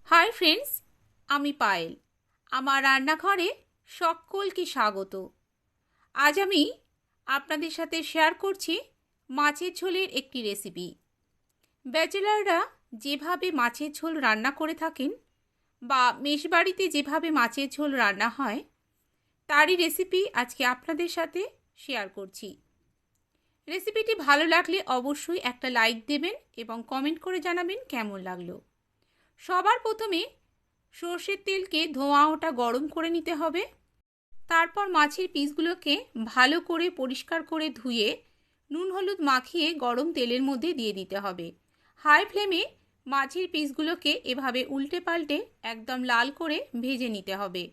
Hi friends आमी पायल आमार रान्नाघरे सकलके स्वागत। आज आमी आपनादेर साथे शेयर करछि माछेर झोलेर एकटी रेसिपि। बैचेलररा जेभावे माछेर झोल रान्ना करे थाकेन बा मेशबाड़ीते जेभावे माछेर झोल रान्ना हय तारই रेसिपि आजके आपनादेर साथे शेयर करछि। रेसिपिटी भालो लागले अवश्यई एकटा लाइक देবেন এবং कमेंट करे জানাবেন কেমন লাগলো। সবার প্রথমে সরষের তেলকে ধোঁয়া ওঠা গরম করে নিতে হবে। তারপর মাছের পিসগুলোকে ভালো করে পরিষ্কার করে ধুয়ে নুন হলুদ মাখিয়ে গরম তেলের মধ্যে দিয়ে দিতে হবে। হাই ফ্লেমে মাছের পিসগুলোকে এভাবে উল্টে পাল্টে একদম লাল করে ভেজে নিতে হবে।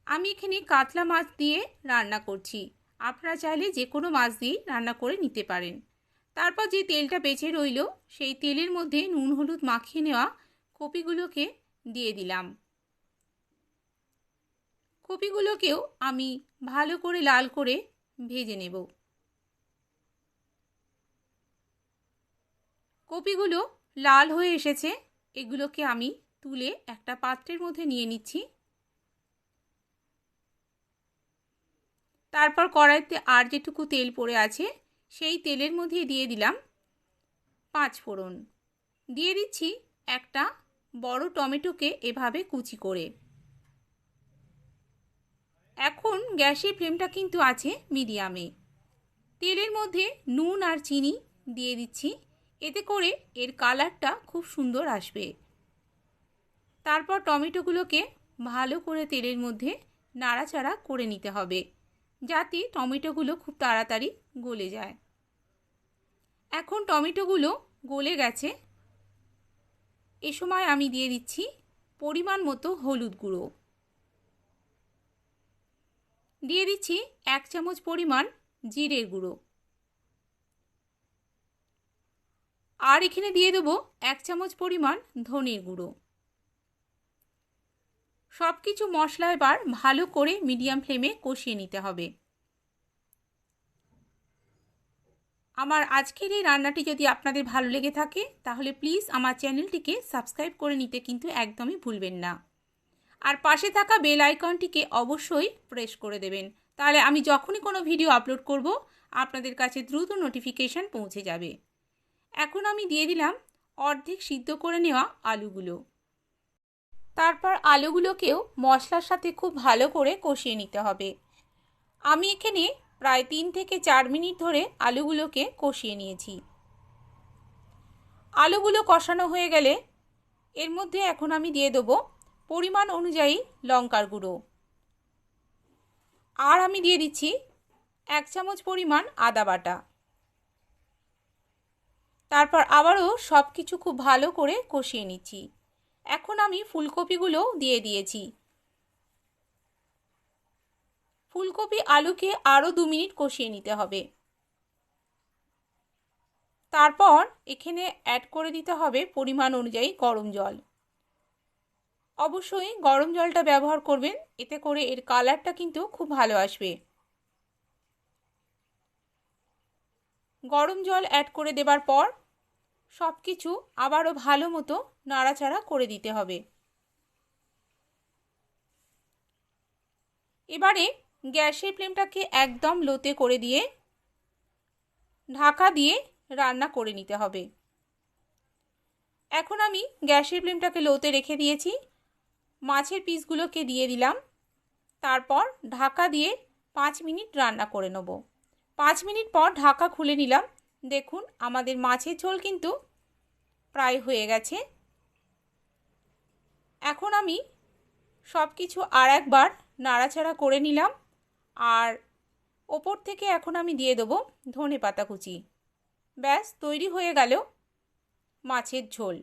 আমি এখানে কাতলা মাছ দিয়ে রান্না করছি, আপনারা চাইলে যে কোনো মাছ দিয়ে রান্না করে নিতে পারেন। তারপর যে তেলটা বেঁচে রইল সেই তেলের মধ্যে নুন হলুদ মাখিয়ে নেওয়া কপিগুলোকে দিয়ে দিলাম। কপিগুলোকেও আমি ভালো করে লাল করে ভেজে নেব। কপিগুলো লাল হয়ে এসেছে, এগুলোকে আমি তুলে একটা পাত্রের মধ্যে নিয়ে নিচ্ছি। তারপর কড়াইতে আর যেটুকু তেল পড়ে আছে সেই তেলের মধ্যে দিয়ে দিলাম 5 ফোড়ন। দিয়ে দিচ্ছি একটা বড় টমেটোকে এভাবে কুচি করে। এখন গ্যাসের ফ্লেমটা কিন্তু আছে মিডিয়ামে। তেলের মধ্যে নুন আর চিনি দিয়ে দিচ্ছি, এতে করে এর কালারটা খুব সুন্দর আসবে। তারপর টমেটোগুলোকে ভালো করে তেলের মধ্যে নাড়াচাড়া করে নিতে হবে যাতে টমেটোগুলো খুব তাড়াতাড়ি গলে যায়। এখন টমেটোগুলো গলে গেছে, এ সময় আমি দিয়ে দিচ্ছি পরিমাণ মতো হলুদ গুঁড়ো, দিয়ে দিচ্ছি 1 চামচ পরিমাণ জিরের গুঁড়ো, আর এখানে দিয়ে দেবো 1 চামচ পরিমাণ ধনের গুঁড়ো। সব কিছু মশলা এবার ভালো করে মিডিয়াম ফ্লেমে কষিয়ে নিতে হবে। আমার আজকের এই রান্নাটি যদি আপনাদের ভালো লেগে থাকে তাহলে প্লিজ আমার চ্যানেলটিকে সাবস্ক্রাইব করে নিতে কিন্তু একদমই ভুলবেন না, আর পাশে থাকা বেল আইকনটিকে অবশ্যই প্রেস করে দেবেন, তাহলে আমি যখনই কোনো ভিডিও আপলোড করব আপনাদের কাছে দ্রুত নোটিফিকেশন পৌঁছে যাবে। এখন আমি দিয়ে দিলাম অর্ধেক সিদ্ধ করে নেওয়া আলুগুলো। তারপর আলুগুলোকেও মশলার সাথে খুব ভালো করে কষিয়ে নিতে হবে। আমি এখানে প্রায় 3 থেকে 4 মিনিট ধরে আলুগুলোকে কষিয়ে নিয়েছি। আলুগুলো কষানো হয়ে গেলে এর মধ্যে এখন আমি দিয়ে দেবো পরিমাণ অনুযায়ী লঙ্কার গুঁড়ো, আর আমি দিয়ে দিচ্ছি 1 চামচ পরিমাণ আদা বাটা। তারপর আবারও সব কিছু খুব ভালো করে কষিয়ে নিচ্ছি। এখন আমি ফুলকপিগুলো দিয়ে দিয়েছি। ফুলকপি আলুকে আরও 2 মিনিট কষিয়ে নিতে হবে। তারপর এখানে অ্যাড করে দিতে হবে পরিমাণ অনুযায়ী গরম জল। অবশ্যই গরম জলটা ব্যবহার করবেন, এতে করে এর কালারটা কিন্তু খুব ভালো আসবে। গরম জল অ্যাড করে দেবার পর সব কিছু আবারও ভালো মতো নাড়াচাড়া করে দিতে হবে। এবারে গ্যাসের ফ্লেমটাকে একদম লোতে করে দিয়ে ঢাকা দিয়ে রান্না করে নিতে হবে। এখন আমি গ্যাসের ফ্লেমটাকে লোতে রেখে দিয়েছি, মাছের পিসগুলোকে দিয়ে দিলাম, তারপর ঢাকা দিয়ে 5 মিনিট রান্না করে নেব। 5 মিনিট পর ঢাকা খুলে নিলাম, দেখুন আমাদের মাছের ঝোল কিন্তু প্রায় হয়ে গেছে। এখন আমি সব কিছু আর একবার নাড়াচাড়া করে নিলাম, আর ওপর থেকে এখন আমি দিয়ে দেবো ধনেপাতা কুচি। ব্যাস তৈরি হয়ে গেল মাছের ঝোল।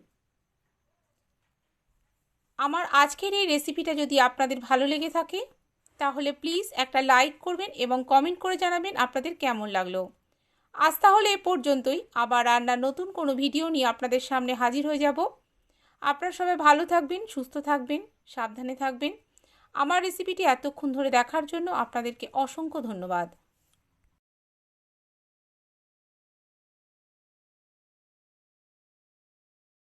আমার আজকের এই রেসিপিটা যদি আপনাদের ভালো লেগে থাকে তাহলে প্লিজ একটা লাইক করবেন এবং কমেন্ট করে জানাবেন আপনাদের কেমন লাগলো। আজ তাহলে এ পর্যন্তই, আবার রান্নার নতুন কোনো ভিডিও নিয়ে আপনাদের সামনে হাজির হয়ে যাব। আপনারা সবাই ভালো থাকবেন, সুস্থ থাকবেন, সাবধানে থাকবেন। আমার রেসিপিটি এতক্ষণ ধরে দেখার জন্য আপনাদেরকে অসংখ্য ধন্যবাদ।